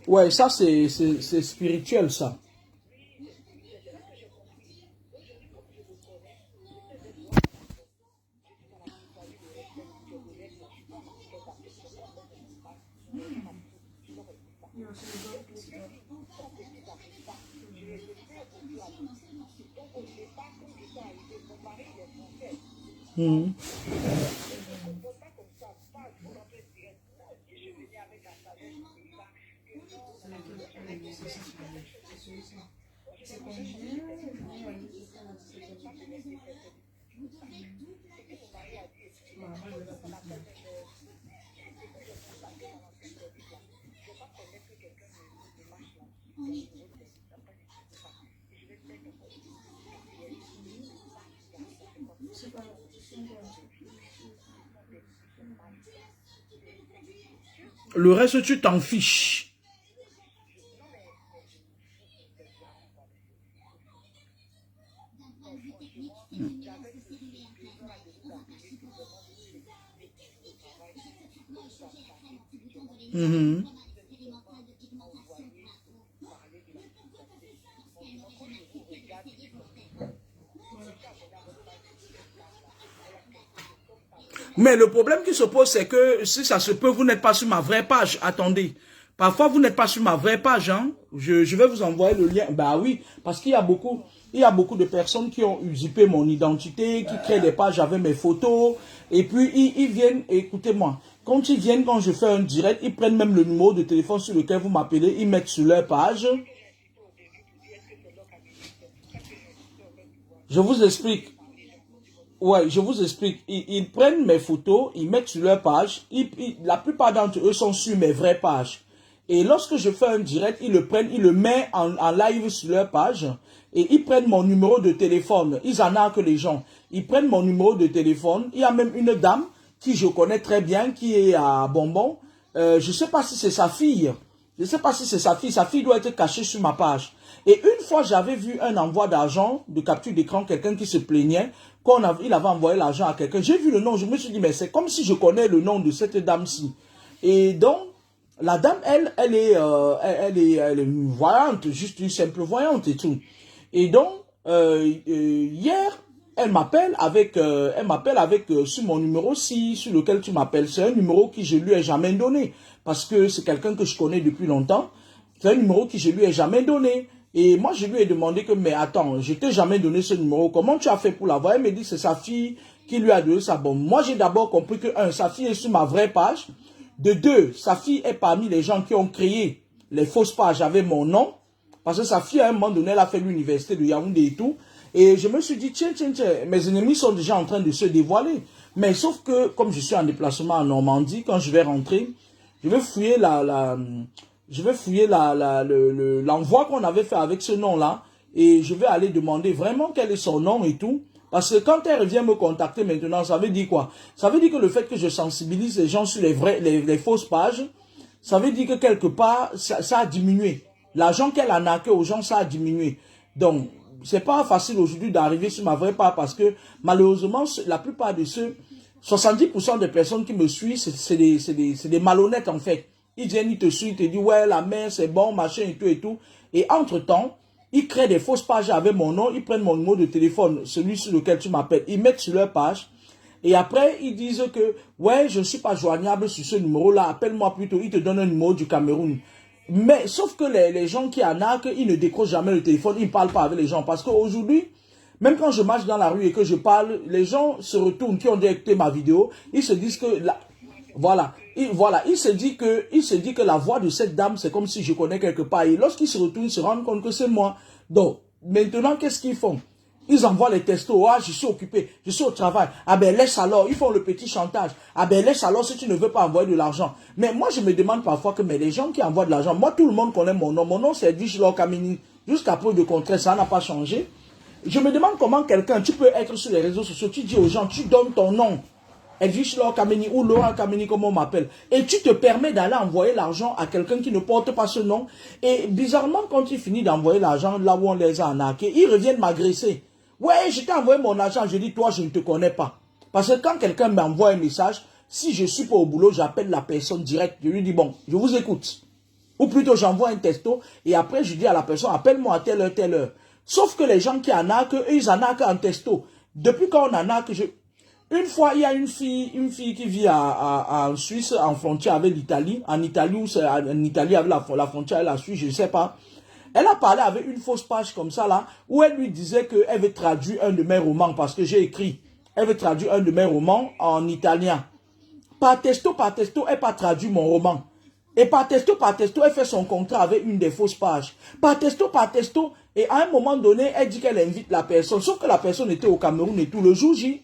Ouais, ça c'est spirituel ça. Mhm. Le reste, tu t'en fiches. Mhm. Mais le problème qui se pose, c'est que si ça se peut, vous n'êtes pas sur ma vraie page. Attendez. Parfois, vous n'êtes pas sur ma vraie page. Hein. Je vais vous envoyer le lien. Bah oui, parce qu'il y a beaucoup de personnes qui ont usurpé mon identité, qui créent des pages avec mes photos. Et puis, ils viennent, écoutez-moi, quand ils viennent, quand je fais un direct, ils prennent même le numéro de téléphone sur lequel vous m'appelez, ils mettent sur leur page. Je vous explique. Ouais, je vous explique. Ils prennent mes photos, ils mettent sur leur page. La plupart d'entre eux sont sur mes vraies pages. Et lorsque je fais un direct, ils le prennent, ils le mettent en live sur leur page. Et ils prennent mon numéro de téléphone. Ils en arquent les gens. Ils prennent mon numéro de téléphone. Il y a même une dame qui je connais très bien, qui est à Bonbon. Je ne sais pas si c'est sa fille. Je ne sais pas si c'est sa fille. Sa fille doit être cachée sur ma page. Et une fois, j'avais vu un envoi d'argent, de capture d'écran, quelqu'un qui se plaignait, il avait envoyé l'argent à quelqu'un. J'ai vu le nom, je me suis dit, mais c'est comme si je connais le nom de cette dame-ci. Et donc, la dame, elle est une voyante, juste une simple voyante et tout. Et donc, hier, elle m'appelle avec sur mon numéro-ci, sur lequel tu m'appelles. C'est un numéro que je lui ai jamais donné, parce que c'est quelqu'un que je connais depuis longtemps. C'est un numéro que je lui ai jamais donné. Et moi, je lui ai demandé que, mais attends, je t'ai jamais donné ce numéro. Comment tu as fait pour l'avoir? Elle me dit que c'est sa fille qui lui a donné ça. Bon, moi, j'ai d'abord compris que, un, sa fille est sur ma vraie page. De deux, sa fille est parmi les gens qui ont créé les fausses pages avec mon nom. Parce que sa fille, à un moment donné, elle a fait l'université de Yaoundé et tout. Et je me suis dit, tiens, mes ennemis sont déjà en train de se dévoiler. Mais sauf que, comme je suis en déplacement en Normandie, quand je vais rentrer, je vais fouiller l'envoi qu'on avait fait avec ce nom-là. Et je vais aller demander vraiment quel est son nom et tout. Parce que quand elle revient me contacter maintenant, ça veut dire quoi? Ça veut dire que le fait que je sensibilise les gens sur les fausses pages, ça veut dire que quelque part, ça a diminué. L'argent qu'elle a narqué aux gens, ça a diminué. Donc, c'est pas facile aujourd'hui d'arriver sur ma vraie page parce que malheureusement, la plupart de ceux, 70% des personnes qui me suivent, c'est des malhonnêtes en fait. Ils viennent, ils te suivent, ils te disent, ouais, la mer, c'est bon, machin et tout et tout. Et entre-temps, ils créent des fausses pages avec mon nom, ils prennent mon numéro de téléphone, celui sur lequel tu m'appelles, ils mettent sur leur page. Et après, ils disent que, ouais, je ne suis pas joignable sur ce numéro-là, appelle-moi plutôt, ils te donnent un numéro du Cameroun. Mais, sauf que les gens qui en arquent, ils ne décrochent jamais le téléphone, ils ne parlent pas avec les gens. Parce qu'aujourd'hui, même quand je marche dans la rue et que je parle, les gens se retournent, qui ont écouté ma vidéo, ils se disent que, voilà, il se dit que la voix de cette dame, c'est comme si je connais quelque part. Et lorsqu'ils se retournent, ils se rendent compte que c'est moi. Donc, maintenant, qu'est-ce qu'ils font? Ils envoient les textos. Ah, je suis occupé, je suis au travail. Ah ben, laisse alors. Ils font le petit chantage. Ah ben, laisse alors si tu ne veux pas envoyer de l'argent. Mais moi, je me demande parfois que, mais les gens qui envoient de l'argent, moi, tout le monde connaît mon nom. Mon nom, c'est Edwige Laure Kamini. Jusqu'à preuve de contraire, ça n'a pas changé. Je me demande comment quelqu'un, tu peux être sur les réseaux sociaux, tu dis aux gens, tu donnes ton nom. Edwige Laure Kamini ou Laura Kamini, comme on m'appelle. Et tu te permets d'aller envoyer l'argent à quelqu'un qui ne porte pas ce nom. Et bizarrement, quand il finit d'envoyer l'argent là où on les a arnaqués, ils reviennent m'agresser. Ouais, je t'ai envoyé mon argent. Je dis, toi, je ne te connais pas. Parce que quand quelqu'un m'envoie un message, si je suis pas au boulot, j'appelle la personne directe. Je lui dis, bon, je vous écoute. Ou plutôt, j'envoie un texto et après, je dis à la personne, appelle-moi à telle heure, telle heure. Sauf que les gens qui en arnaquent, eux, ils en arnaquent en texto. Depuis quand on en arnaque, une fois, il y a une fille qui vit en Suisse, en frontière avec l'Italie. En Italie, en Italie, avec la frontière avec la Suisse, je ne sais pas. Elle a parlé avec une fausse page comme ça, là, où elle lui disait qu'elle veut traduire un de mes romans, parce que j'ai écrit. Elle veut traduire un de mes romans en italien. Par texto, elle pas traduit mon roman. Et par texto, elle fait son contrat avec une des fausses pages. Par texto, et à un moment donné, elle dit qu'elle invite la personne. Sauf que la personne était au Cameroun et tout. Le jour J,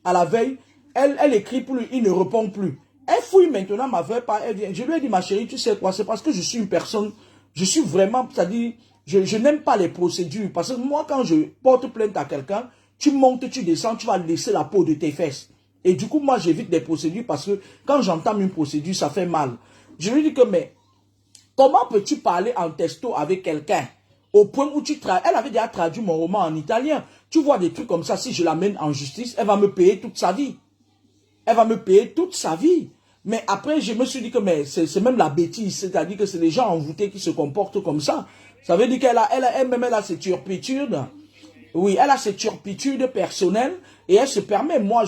à la veille, elle écrit pour lui, il ne répond plus. Elle fouille maintenant ma vraie page, elle vient. Je lui ai dit, ma chérie, tu sais quoi, c'est parce que je suis une personne, je suis vraiment, c'est-à-dire, je n'aime pas les procédures. Parce que moi, quand je porte plainte à quelqu'un, tu montes, tu descends, tu vas laisser la peau de tes fesses. Et du coup, moi, j'évite les procédures parce que quand j'entame une procédure, ça fait mal. Je lui dis que, mais, comment peux-tu parler en texto avec quelqu'un au point où tu traduis? Elle avait déjà traduit mon roman en italien. Tu vois des trucs comme ça, si je l'amène en justice, elle va me payer toute sa vie. Elle va me payer toute sa vie. Mais après, je me suis dit que c'est même la bêtise. C'est-à-dire que c'est les gens envoûtés qui se comportent comme ça. Ça veut dire qu'elle-même, elle a ses turpitudes. Oui, elle a ses turpitudes personnelles. Et elle se permet, moi,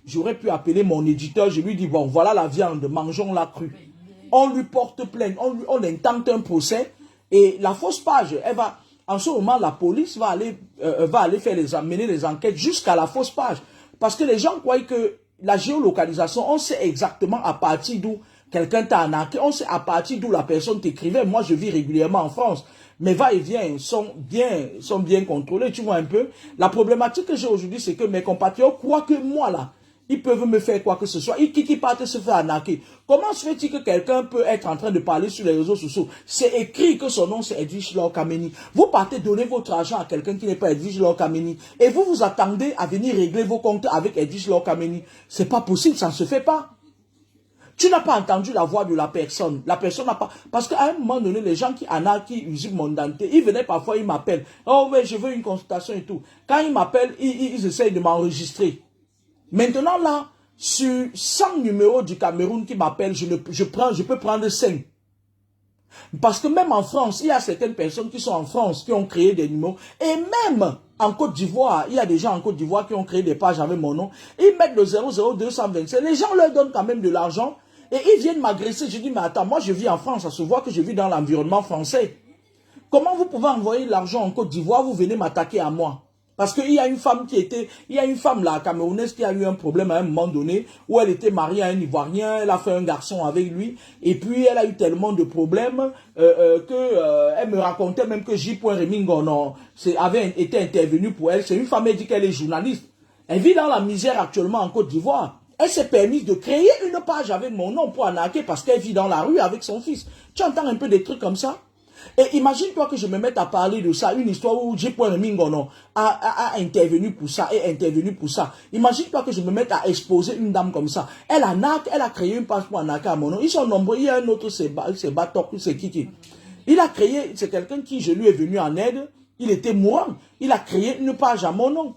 j'aurais pu appeler mon éditeur. Je lui dis, bon, voilà la viande, mangeons-la crue. On lui porte plainte, on intente un procès. Et la fausse page, en ce moment, la police va aller mener les enquêtes jusqu'à la fausse page. Parce que les gens croient que la géolocalisation, on sait exactement à partir d'où quelqu'un t'a arnaqué, on sait à partir d'où la personne t'écrivait. Moi, je vis régulièrement en France. Mes va-et-vient sont bien contrôlés, tu vois un peu. La problématique que j'ai aujourd'hui, c'est que mes compatriotes croient que moi, là, ils peuvent me faire quoi que ce soit. Qui partent se faire arnaquer. Comment se fait-il que quelqu'un peut être en train de parler sur les réseaux sociaux? C'est écrit que son nom c'est Edwige Laure Kameni. Vous partez donner votre argent à quelqu'un qui n'est pas Edwige Laure Kameni. Et vous vous attendez à venir régler vos comptes avec Edwige Laure Kameni. C'est pas possible, ça ne se fait pas. Tu n'as pas entendu la voix de la personne. La personne n'a pas... Parce qu'à un moment donné, les gens qui usurpent mon identité, ils venaient parfois, ils m'appellent. Oh ouais, je veux une consultation et tout. Quand ils m'appellent, ils essayent de m'enregistrer. Maintenant là, sur 100 numéros du Cameroun qui m'appellent, je peux prendre 5. Parce que même en France, il y a certaines personnes qui sont en France, qui ont créé des numéros. Et même en Côte d'Ivoire, il y a des gens en Côte d'Ivoire qui ont créé des pages avec mon nom. Ils mettent le 00225. Les gens leur donnent quand même de l'argent. Et ils viennent m'agresser. Je dis, mais attends, moi je vis en France, ça se voit que je vis dans l'environnement français. Comment vous pouvez envoyer l'argent en Côte d'Ivoire, vous venez m'attaquer à moi? Parce qu'il y a une femme là, camerounaise, qui a eu un problème à un moment donné, où elle était mariée à un Ivoirien, elle a fait un garçon avec lui, et puis elle a eu tellement de problèmes, elle me racontait même que J. Remingo avait été intervenu pour elle. C'est une femme, elle dit qu'elle est journaliste. Elle vit dans la misère actuellement en Côte d'Ivoire. Elle s'est permise de créer une page avec mon nom pour arnaquer parce qu'elle vit dans la rue avec son fils. Tu entends un peu des trucs comme ça? Et imagine-toi que je me mette à parler de ça, une histoire où J. Mingono a intervenu pour ça et intervenu pour ça. Imagine-toi que je me mette à exposer une dame comme ça. Elle a créé une page pour arnaquer à mon nom. Ils sont nombreux, il y a un autre, c'est Batok, c'est qui. Il a créé, c'est quelqu'un qui, je lui ai venu en aide, il était mourant. Il a créé une page à mon nom.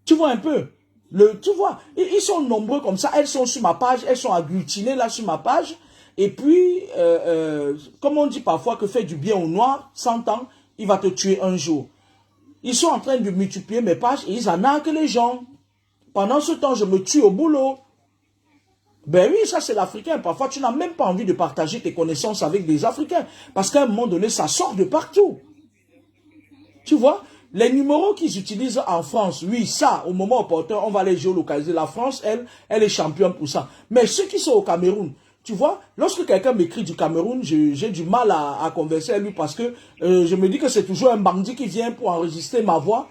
Tu vois un peu? Tu vois, ils sont nombreux comme ça, elles sont sur ma page, elles sont agglutinées là sur ma page. Et puis, comme on dit parfois que fait du bien au noir, 100 ans, il va te tuer un jour. Ils sont en train de multiplier mes pages et ils arnaquent les gens. Pendant ce temps, je me tue au boulot. Ben oui, ça c'est l'Africain. Parfois, tu n'as même pas envie de partager tes connaissances avec des Africains. Parce qu'à un moment donné, ça sort de partout. Tu vois, les numéros qu'ils utilisent en France, oui, ça, au moment opportun, on va les géolocaliser. La France, elle est championne pour ça. Mais ceux qui sont au Cameroun, tu vois, lorsque quelqu'un m'écrit du Cameroun, j'ai du mal à converser avec lui parce que je me dis que c'est toujours un bandit qui vient pour enregistrer ma voix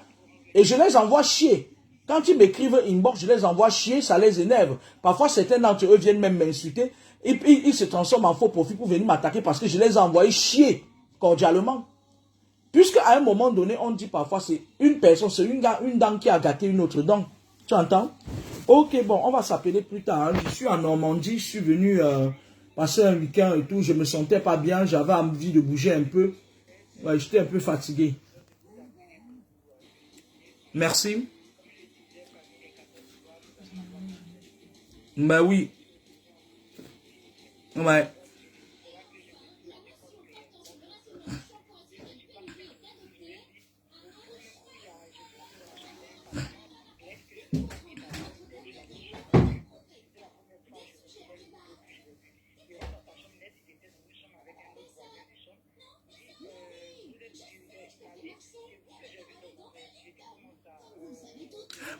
et je les envoie chier. Quand ils m'écrivent inbox, je les envoie chier, ça les énerve. Parfois, certains d'entre eux viennent même m'insulter et puis ils se transforment en faux profit pour venir m'attaquer parce que je les ai envoyés chier cordialement. Puisque à un moment donné, on dit parfois c'est une personne, c'est une dent qui a gâté une autre dent. Tu entends? Ok, bon, on va s'appeler plus tard. Hein. Je suis en Normandie, je suis venu passer un week-end et tout. Je me sentais pas bien, j'avais envie de bouger un peu. Ouais, j'étais un peu fatigué. Merci. Ben oui. Ouais.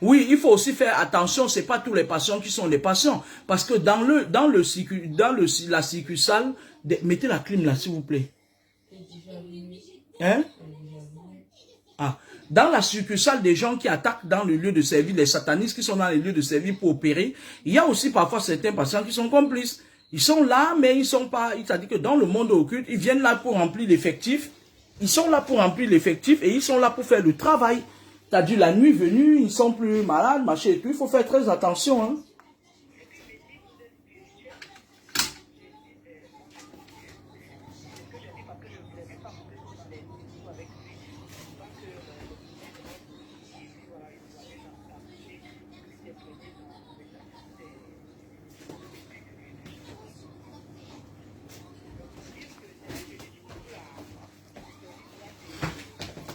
Oui, il faut aussi faire attention, c'est pas tous les patients qui sont des patients. Parce que la succursale, mettez la clim là, s'il vous plaît. Hein? Ah. Dans la succursale des gens qui attaquent dans le lieu de service, les satanistes qui sont dans les lieux de service pour opérer, il y a aussi parfois certains patients qui sont complices. Ils sont là, mais ils sont pas, c'est-à-dire que dans le monde occulte, ils viennent là pour remplir l'effectif. Ils sont là pour remplir l'effectif et ils sont là pour faire le travail. C'est-à-dire la nuit venue, ils sont plus malades, machin et tout. Il faut faire très attention, hein.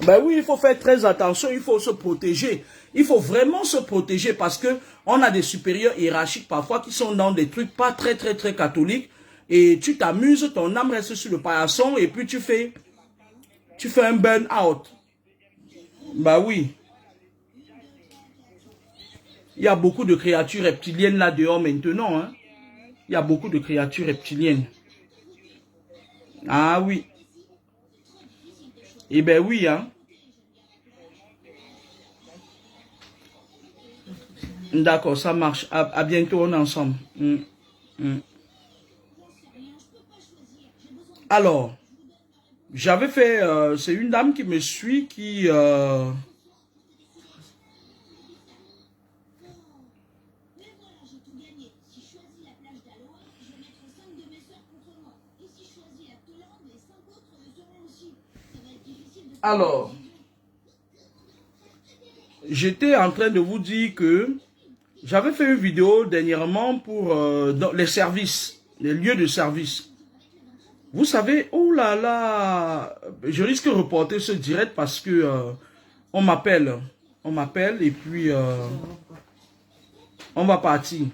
Ben oui, il faut faire très attention, il faut se protéger. Il faut vraiment se protéger parce que on a des supérieurs hiérarchiques parfois qui sont dans des trucs pas très catholiques et tu t'amuses, ton âme reste sur le paillasson et puis tu fais un burn-out. Ben oui. Il y a beaucoup de créatures reptiliennes là dehors maintenant, hein. Il y a beaucoup de créatures reptiliennes. Ah oui. Eh ben oui, hein. D'accord, ça marche. À bientôt, on est ensemble. Alors, j'avais fait... c'est une dame qui me suit qui... Alors, j'étais en train de vous dire que j'avais fait une vidéo dernièrement pour dans les services, les lieux de service. Vous savez, oh là là, je risque de reporter ce direct parce que on m'appelle et puis on va partir.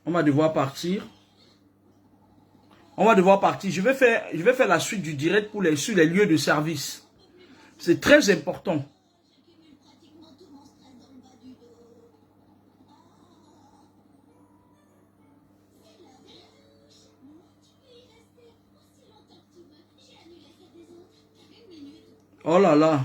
On va devoir partir. On va devoir partir. Je vais faire la suite du direct sur les lieux de service. C'est très important. Oh là là.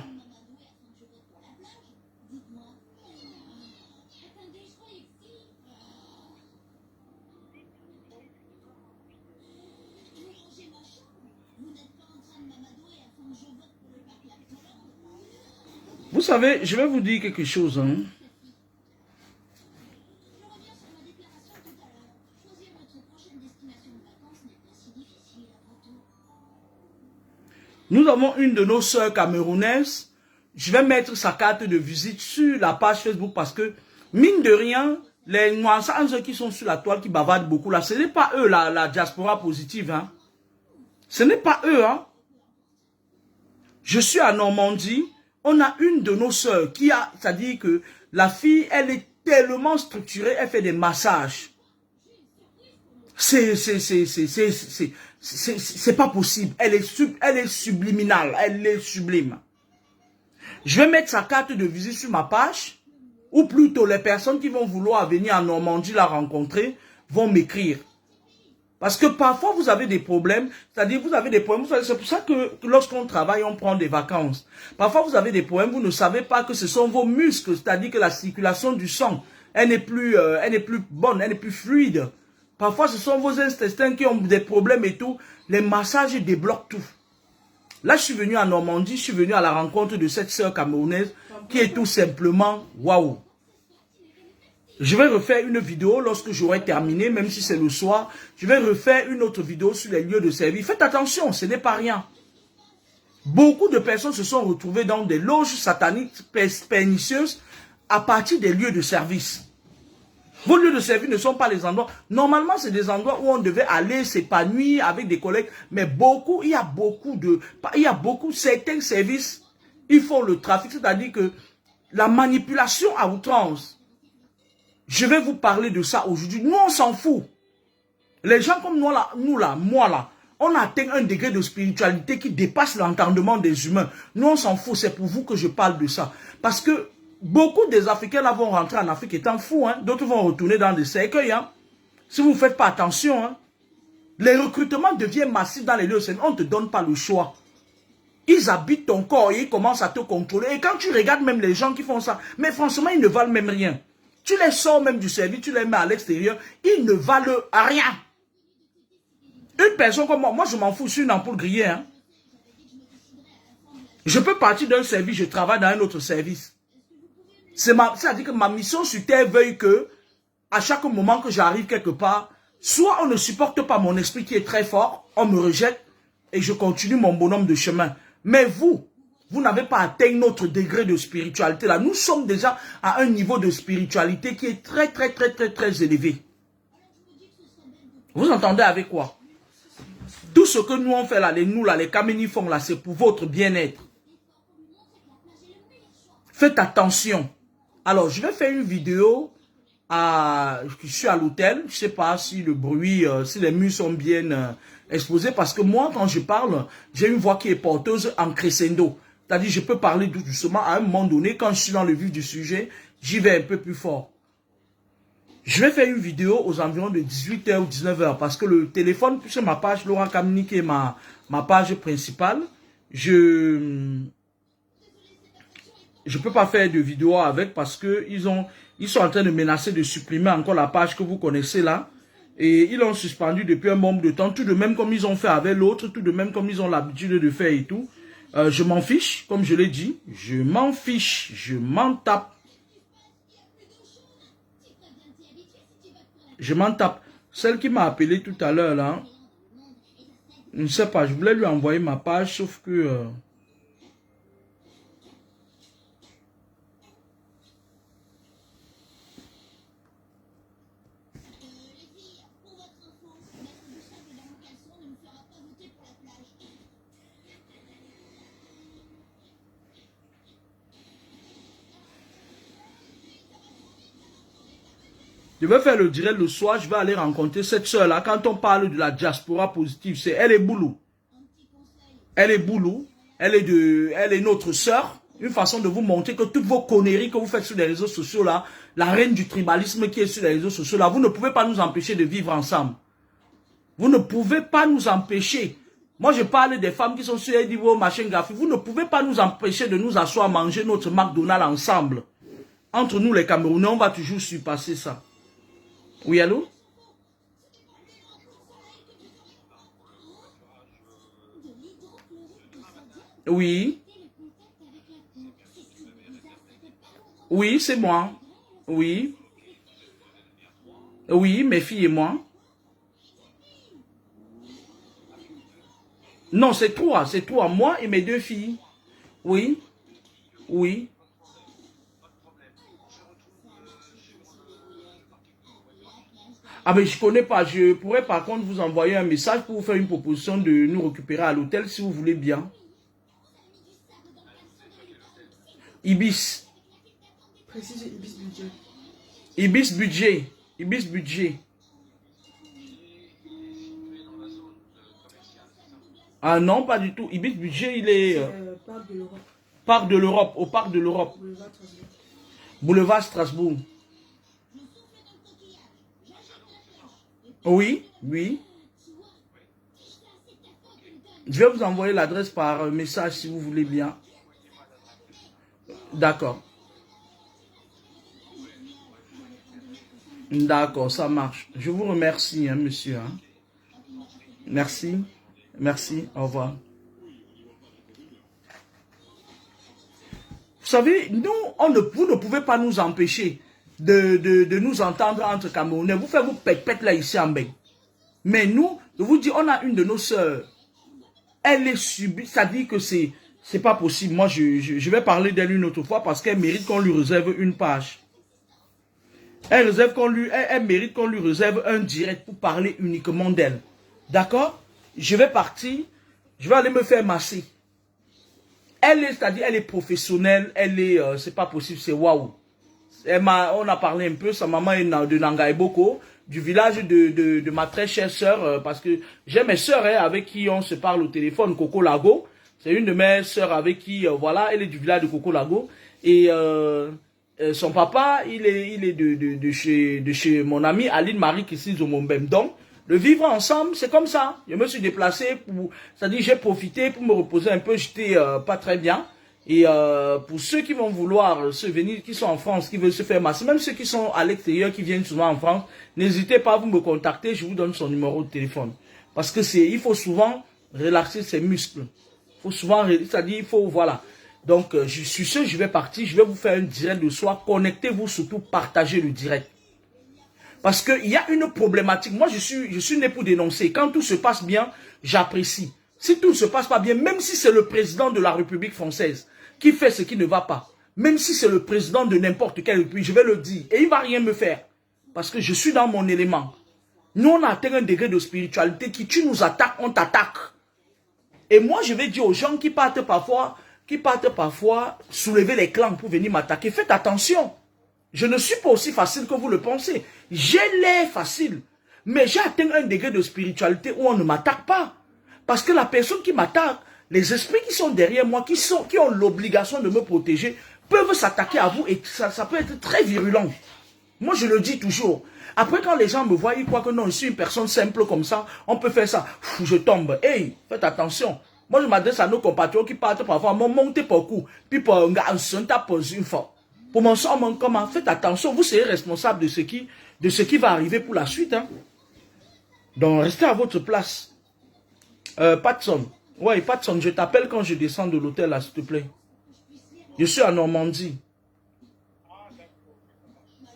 Vous savez, je vais vous dire quelque chose. Hein. Nous avons une de nos sœurs camerounaises. Je vais mettre sa carte de visite sur la page Facebook parce que, mine de rien, les nuances qui sont sur la toile, qui bavardent beaucoup là, ce n'est pas eux la diaspora positive. Hein. Ce n'est pas eux. Hein. Je suis à Normandie. On a une de nos sœurs qui a, c'est-à-dire que la fille, elle est tellement structurée, elle fait des massages. C'est pas possible. Elle est subliminale, elle est sublime. Je vais mettre sa carte de visite sur ma page, ou plutôt les personnes qui vont vouloir venir en Normandie la rencontrer vont m'écrire. Parce que parfois, vous avez des problèmes, c'est-à-dire vous avez des problèmes. C'est pour ça que lorsqu'on travaille, on prend des vacances. Parfois, vous avez des problèmes, vous ne savez pas que ce sont vos muscles, c'est-à-dire que la circulation du sang, elle n'est plus bonne, elle n'est plus fluide. Parfois, ce sont vos intestins qui ont des problèmes et tout. Les massages débloquent tout. Là, je suis venu en Normandie, je suis venu à la rencontre de cette sœur camerounaise qui est tout simplement waouh. Je vais refaire une vidéo lorsque j'aurai terminé, même si c'est le soir. Je vais refaire une autre vidéo sur les lieux de service. Faites attention, ce n'est pas rien. Beaucoup de personnes se sont retrouvées dans des loges sataniques pernicieuses à partir des lieux de service. Vos lieux de service ne sont pas les endroits. Normalement, c'est des endroits où on devait aller s'épanouir avec des collègues. Mais il y a beaucoup, certains services, ils font le trafic, c'est-à-dire que la manipulation à outrance. Je vais vous parler de ça aujourd'hui. Nous, on s'en fout. Les gens comme moi là, On a atteint un degré de spiritualité qui dépasse l'entendement des humains. Nous, on s'en fout. C'est pour vous que je parle de ça. Parce que beaucoup des Africains là vont rentrer en Afrique étant fous. Hein. D'autres vont retourner dans des cercueils. Hein. Si vous ne faites pas attention, hein. Les recrutements deviennent massifs dans les lieux. On ne te donne pas le choix. Ils habitent ton corps et ils commencent à te contrôler. Et quand tu regardes même les gens qui font ça, mais franchement, ils ne valent même rien. Tu les sors même du service, tu les mets à l'extérieur, ils ne valent rien. Une personne comme moi je m'en fous, je suis une ampoule grillée. Hein. Je peux partir d'un service, je travaille dans un autre service. C'est-à-dire que ma mission sur terre veuille que, à chaque moment que j'arrive quelque part, soit on ne supporte pas mon esprit qui est très fort, on me rejette et je continue mon bonhomme de chemin. Mais vous n'avez pas atteint notre degré de spiritualité là. Nous sommes déjà à un niveau de spiritualité qui est très, très, très, très, très élevé. Vous entendez avec quoi? Tout ce que nous on fait là, les Kameni font là, c'est pour votre bien-être. Faites attention. Alors, je vais faire une vidéo. Je suis à l'hôtel. Je ne sais pas si le bruit, si les murs sont bien exposés. Parce que moi, quand je parle, j'ai une voix qui est porteuse en crescendo. C'est-à-dire, je peux parler doucement. À un moment donné, quand je suis dans le vif du sujet, j'y vais un peu plus fort. Je vais faire une vidéo aux environs de 18 h ou 19 h parce que le téléphone, sur ma page, Laurent Kamini, qui est ma page principale, je peux pas faire de vidéo avec parce que ils sont en train de menacer de supprimer encore la page que vous connaissez là. Et ils l'ont suspendu depuis un bon nombre de temps, tout de même comme ils ont fait avec l'autre, tout de même comme ils ont l'habitude de faire et tout. Je m'en fiche, comme je l'ai dit, je m'en fiche, je m'en tape. Je m'en tape. Celle qui m'a appelé tout à l'heure là, je ne sais pas, je voulais lui envoyer ma page, sauf que... Je vais faire le direct le soir, je vais aller rencontrer cette soeur-là. Quand on parle de la diaspora positive, elle est boulou. Elle est boulou. Elle est notre soeur. Une façon de vous montrer que toutes vos conneries que vous faites sur les réseaux sociaux là, la reine du tribalisme qui est sur les réseaux sociaux là, vous ne pouvez pas nous empêcher de vivre ensemble. Vous ne pouvez pas nous empêcher. Moi, je parle des femmes qui sont sur les niveaux machin gaffi. Vous ne pouvez pas nous empêcher de nous asseoir manger notre McDonald's ensemble. Entre nous les Camerounais, on va toujours surpasser ça. Oui, allô? Oui. Oui, c'est moi. Oui. Oui, mes filles et moi. Non, c'est toi, moi et mes deux filles. Oui. Oui. Ah mais je connais pas, je pourrais par contre vous envoyer un message pour vous faire une proposition de nous récupérer à l'hôtel si vous voulez bien. Ibis. Précise Ibis budget. Ibis budget. Ibis budget. Ah non, pas du tout. Ibis budget, il est... Parc de l'Europe. Parc de l'Europe, au Parc de l'Europe. Boulevard Strasbourg. Oui, oui. Je vais vous envoyer l'adresse par message si vous voulez bien. D'accord. D'accord, ça marche. Je vous remercie, hein, monsieur. Hein. Merci. Merci. Au revoir. Vous savez, nous, vous ne pouvez pas nous empêcher de nous entendre entre Camerounais. Vous faites vous pète là ici en bain. Mais nous, je vous dis, on a une de nos sœurs. Elle est subie. Ça dit que c'est pas possible. Moi, je vais parler d'elle une autre fois parce qu'elle mérite qu'on lui réserve une page. Elle mérite qu'on lui réserve un direct pour parler uniquement d'elle. D'accord? Je vais partir. Je vais aller me faire masser. C'est-à-dire, elle est professionnelle. Elle est, c'est pas possible, c'est waouh. On a parlé un peu, sa maman est de Nangaïboko. du village de ma très chère sœur, parce que j'ai mes sœurs hein, avec qui on se parle au téléphone, Coco Lago. C'est une de mes sœurs avec qui, voilà, elle est du village de Coco Lago. Et son papa, il est de chez mon amie Aline Marie Christine Zomombem. Donc, le vivre ensemble, c'est comme ça. Je me suis déplacé pour, c'est-à-dire j'ai profité pour me reposer un peu, j'étais pas très bien. Et pour ceux qui vont vouloir se venir, qui sont en France, qui veulent se faire masser, même ceux qui sont à l'extérieur, qui viennent souvent en France, n'hésitez pas à vous me contacter, je vous donne son numéro de téléphone. Parce que il faut souvent relaxer ses muscles. Il faut souvent, c'est-à-dire, il faut, voilà. Donc, je suis sûr, je vais partir, je vais vous faire un direct de soir. Connectez-vous, surtout, partagez le direct. Parce qu'il y a une problématique. Moi, je suis né pour dénoncer. Quand tout se passe bien, j'apprécie. Si tout ne se passe pas bien, même si c'est le président de la République française qui fait ce qui ne va pas, même si c'est le président de n'importe quel pays, je vais le dire. Et il ne va rien me faire. Parce que je suis dans mon élément. Nous, on a atteint un degré de spiritualité qui, tu nous attaques, on t'attaque. Et moi, je vais dire aux gens qui partent parfois soulever les clans pour venir m'attaquer, faites attention. Je ne suis pas aussi facile que vous le pensez. J'ai l'air facile. Mais j'ai atteint un degré de spiritualité où on ne m'attaque pas. Parce que la personne qui m'attaque, les esprits qui sont derrière moi, qui ont l'obligation de me protéger, peuvent s'attaquer à vous et ça peut être très virulent. Moi, je le dis toujours. Après, quand les gens me voient, ils croient que non, je suis une personne simple comme ça, on peut faire ça. Je tombe. Hey, faites attention. Moi, je m'adresse à nos compatriotes qui partent parfois, monter beaucoup, puis pour un gars, on tape une fois. Pour mon sang, comment? Faites attention, vous serez responsable de ce qui va arriver pour la suite. Hein. Donc, restez à votre place. Patson. Ouais, Patson, je t'appelle quand je descends de l'hôtel, là, s'il te plaît. Je suis à Normandie.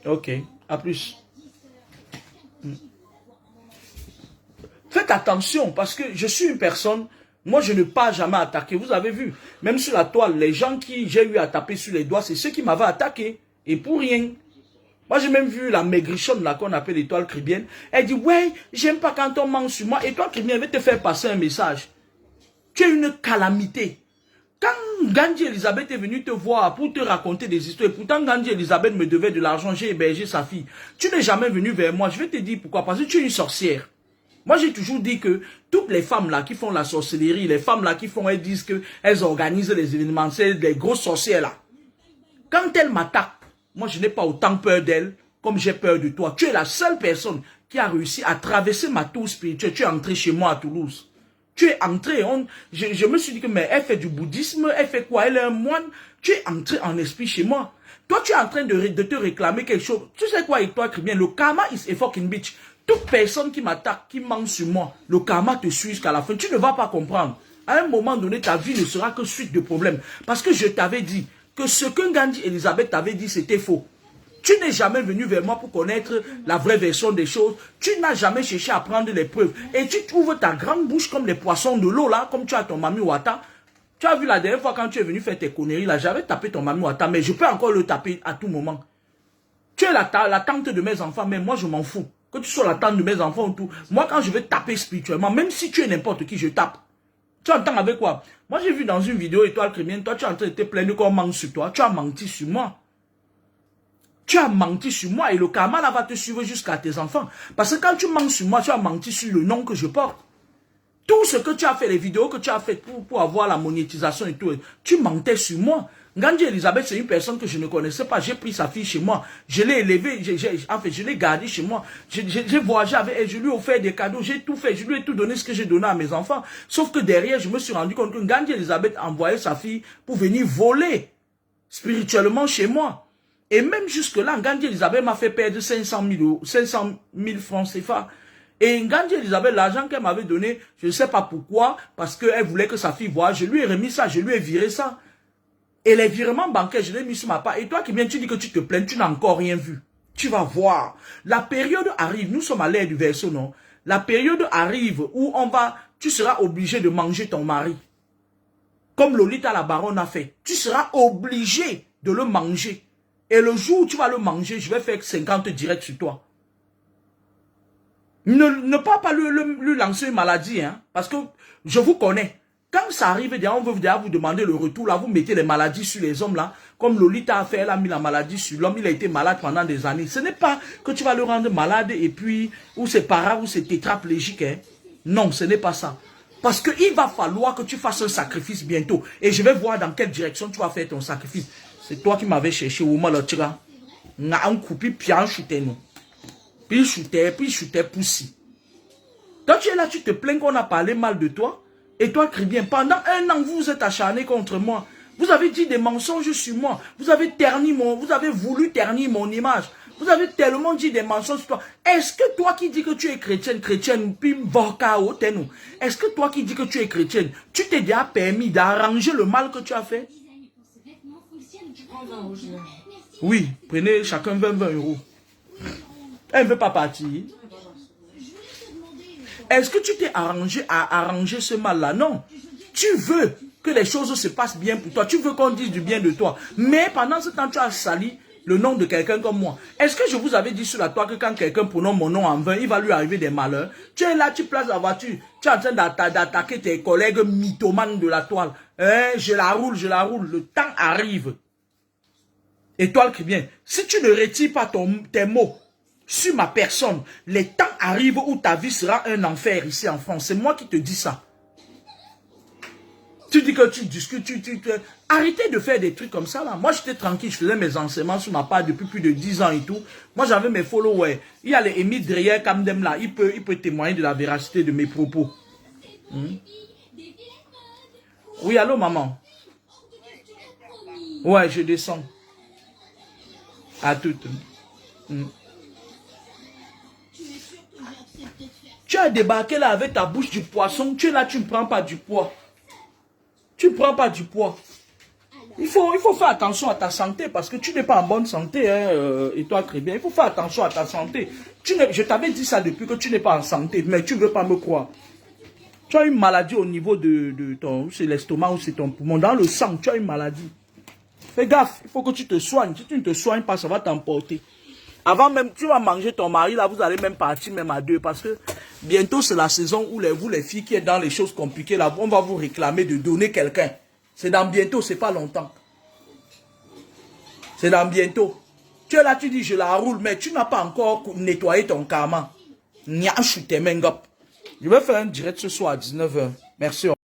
Ok, à plus. Faites attention, parce que je suis une personne, moi je ne pas jamais attaquer. Vous avez vu, même sur la toile, les gens qui j'ai eu à taper sur les doigts, c'est ceux qui m'avaient attaqué. Et pour rien. Moi j'ai même vu la maigrichonne là qu'on appelle l'étoile cribienne. Elle dit, ouais, j'aime pas quand on mange sur moi. Étoile cribienne, elle veut te faire passer un message. Tu es une calamité. Quand Gandhi Elisabeth est venue te voir pour te raconter des histoires, et pourtant Gandhi Elisabeth me devait de l'argent, j'ai hébergé sa fille. Tu n'es jamais venu vers moi, je vais te dire pourquoi. Parce que tu es une sorcière. Moi, j'ai toujours dit que toutes les femmes là qui font la sorcellerie, les femmes là qui font, elles disent qu'elles organisent les événements, c'est des grosses sorcières là. Quand elles m'attaquent, moi, je n'ai pas autant peur d'elles comme j'ai peur de toi. Tu es la seule personne qui a réussi à traverser ma tour spirituelle. Tu es entré chez moi à Toulouse. Tu es entré, je me suis dit que mais elle fait du bouddhisme, elle fait quoi? Elle est un moine. Tu es entré en esprit chez moi. Toi, tu es en train de te réclamer quelque chose. Tu sais quoi avec toi, Cribien? Le karma is a fucking bitch. Toute personne qui m'attaque, qui ment sur moi, le karma te suit jusqu'à la fin. Tu ne vas pas comprendre. À un moment donné, ta vie ne sera que suite de problèmes. Parce que je t'avais dit que ce que Gandhi Elisabeth t'avait dit, c'était faux. Tu n'es jamais venu vers moi pour connaître la vraie version des choses. Tu n'as jamais cherché à prendre les preuves. Et tu trouves ta grande bouche comme les poissons de l'eau, là, comme tu as ton Mami Wata. Tu as vu la dernière fois quand tu es venu faire tes conneries, là, j'avais tapé ton Mami Wata, mais je peux encore le taper à tout moment. Tu es la tante de mes enfants, mais moi, je m'en fous. Que tu sois la tante de mes enfants ou tout. Moi, quand je vais taper spirituellement, même si tu es n'importe qui, je tape. Tu entends avec quoi? Moi, j'ai vu dans une vidéo, Étoile Crémienne, toi, tu es en train de te plaindre qu'on ment sur toi. Tu as menti sur moi. Tu as menti sur moi et le karma là va te suivre jusqu'à tes enfants. Parce que quand tu mens sur moi, tu as menti sur le nom que je porte. Tout ce que tu as fait, les vidéos que tu as faites pour avoir la monétisation et tout, tu mentais sur moi. Gandhi Elisabeth, c'est une personne que je ne connaissais pas. J'ai pris sa fille chez moi. Je l'ai élevée, en fait, je l'ai gardée chez moi. J'ai voyagé avec elle, je lui ai offert des cadeaux, j'ai tout fait. Je lui ai tout donné ce que j'ai donné à mes enfants. Sauf que derrière, je me suis rendu compte que Gandhi Elisabeth envoyait sa fille pour venir voler spirituellement chez moi. Et même jusque-là, Gandhi Elisabeth m'a fait perdre 500 000 francs CFA. Et Gandhi Elisabeth, l'argent qu'elle m'avait donné, je ne sais pas pourquoi, parce qu'elle voulait que sa fille voie. Je lui ai remis ça, je lui ai viré ça. Et les virements bancaires, je l'ai mis sur ma part. Et toi qui viens, tu dis que tu te plains, tu n'as encore rien vu. Tu vas voir. La période arrive, nous sommes à l'ère du Verseau, non? La période arrive où tu seras obligé de manger ton mari. Comme Lolita la baronne a fait. Tu seras obligé de le manger. Et le jour où tu vas le manger, je vais faire 50 directs sur toi. Ne pas lui lancer une maladie, hein, parce que je vous connais. Quand ça arrive, on veut déjà vous demander le retour, là, vous mettez les maladies sur les hommes, là. Comme Lolita a fait, elle a mis la maladie sur l'homme, il a été malade pendant des années. Ce n'est pas que tu vas le rendre malade et puis, ou c'est para, ou c'est tétraplégique, hein. Non, ce n'est pas ça. Parce qu'il va falloir que tu fasses un sacrifice bientôt. Et je vais voir dans quelle direction tu vas faire ton sacrifice. C'est toi qui m'avais cherché au mal, tu vois. On a un coupé, puis un chuté, nous. Puis chuté, poussi. Toi, tu es là, tu te plains qu'on a parlé mal de toi. Et toi, crie bien. Pendant 1 an, vous vous êtes acharné contre moi. Vous avez dit des mensonges sur moi. Vous avez voulu ternir mon image. Vous avez tellement dit des mensonges sur toi. Est-ce que toi qui dis que tu es chrétienne, est-ce que toi qui dis que tu es chrétienne, tu t'es déjà permis d'arranger le mal que tu as fait? Tu prends 20 euros, je viens. Oui, prenez chacun 20 euros. Elle ne veut pas partir. Est-ce que tu t'es arrangé à arranger ce mal-là? Non. Tu veux que les choses se passent bien pour toi. Tu veux qu'on dise du bien de toi. Mais pendant ce temps, tu as sali le nom de quelqu'un comme moi. Est-ce que je vous avais dit sur la toile que quand quelqu'un prononce mon nom en vain, il va lui arriver des malheurs? Tu es là, tu places la voiture. Tu es en train d'attaquer tes collègues mythomanes de la toile. Je la roule. Le temps arrive. Étoile qui vient. Si tu ne retires pas tes mots sur ma personne, les temps arrivent où ta vie sera un enfer ici en France. C'est moi qui te dis ça. Tu dis que tu discutes, arrêtez de faire des trucs comme ça là. Moi j'étais tranquille, je faisais mes enseignements sur ma part depuis plus de 10 ans et tout. Moi j'avais mes followers. Il y a les Émile Dreyer Kamdem là, il peut témoigner de la véracité de mes propos. Oui, allô maman? Ouais, je descends. À toutes. Tu as débarqué là avec ta bouche du poisson. Tu es là, tu ne prends pas du poids. Tu ne prends pas du poids. Il faut faire attention à ta santé parce que tu n'es pas en bonne santé. Et toi, très bien. Il faut faire attention à ta santé. Je t'avais dit ça depuis que tu n'es pas en santé. Mais tu ne veux pas me croire. Tu as une maladie au niveau de ton... C'est l'estomac ou c'est ton poumon. Dans le sang, tu as une maladie. Fais gaffe. Il faut que tu te soignes. Si tu ne te soignes pas, ça va t'emporter. Avant même, tu vas manger ton mari, là, vous allez même partir même à 2. Parce que bientôt, c'est la saison où vous, les filles qui êtes dans les choses compliquées, là, on va vous réclamer de donner quelqu'un. C'est dans bientôt, c'est pas longtemps. C'est dans bientôt. Tu es là, tu dis, je la roule, mais tu n'as pas encore nettoyé ton karma. Je vais faire un direct ce soir à 19 h. Merci.